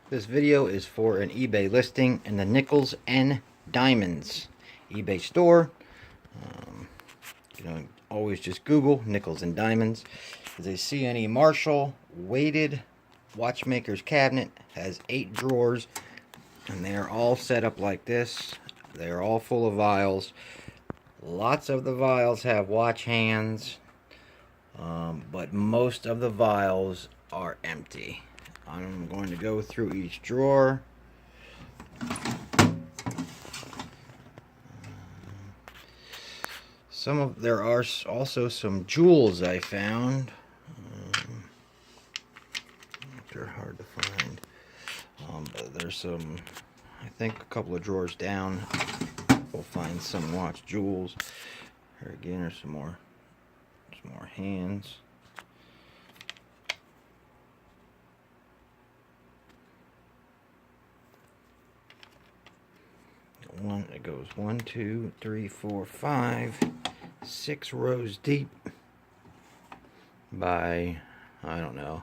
This video is for an eBay listing in the Nickels and Diamonds eBay store. Always just Google Nickels and Diamonds. As a CNE Marshall weighted watchmaker's cabinet, has 8 drawers, and they are all set up like this. They are all full of vials. Lots of the vials have watch hands, but most of the vials are empty. I'm going to go through each drawer. There are also some jewels I found. They're hard to find. But there's some, I think a couple of drawers down, we'll find some watch jewels. Here again are some more hands. It goes 1, 2, 3, 4, 5, 6 rows deep by, I don't know,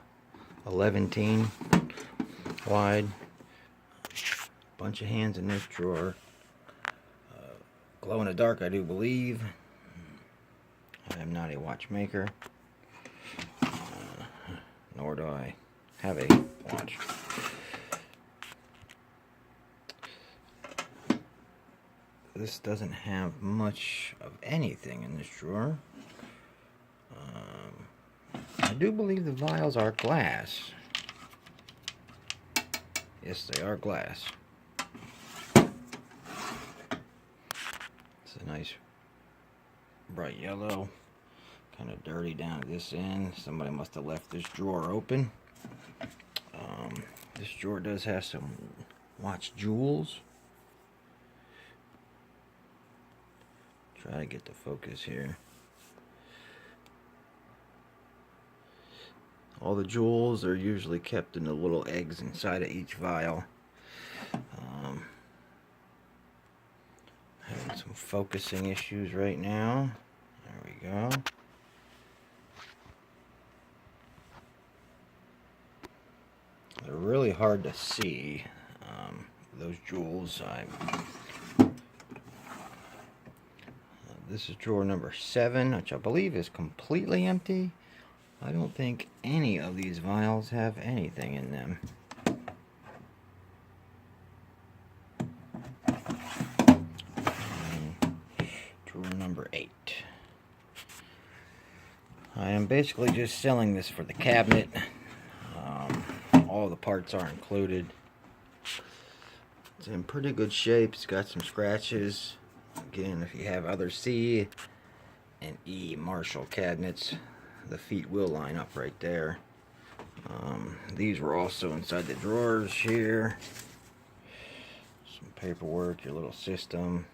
11 wide. Bunch of hands in this drawer. Glow in the dark, I do believe. I am not a watchmaker, nor do I have a watch. This doesn't have much of anything in this drawer. I do believe the vials are glass. Yes, they are glass. It's a nice bright yellow. Kind of dirty down at this end. Somebody must have left this drawer open. This drawer does have some watch jewels. Try to get the focus here. All the jewels are usually kept in the little eggs inside of each vial. Having some focusing issues right now. There we go. They're really hard to see, those jewels. This is drawer number 7, which I believe is completely empty. I don't think any of these vials have anything in them. Drawer number 8. I am basically just selling this for the cabinet. All the parts are included. It's in pretty good shape. It's got some scratches. Again, if you have other C and E Marshall cabinets, the feet will line up right there. These were also inside the drawers here. Some paperwork, your little system.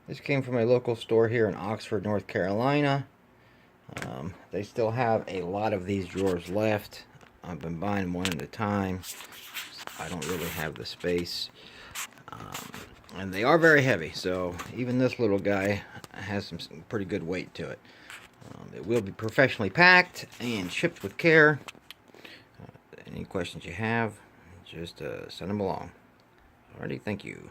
This came from a local store here in Oxford, North Carolina. They still have a lot of these drawers left. I've been buying one at a time. I don't really have the space. And they are very heavy, so even this little guy has some pretty good weight to it. It will be professionally packed and shipped with care. Any questions you have, just send them along. Alrighty, thank you.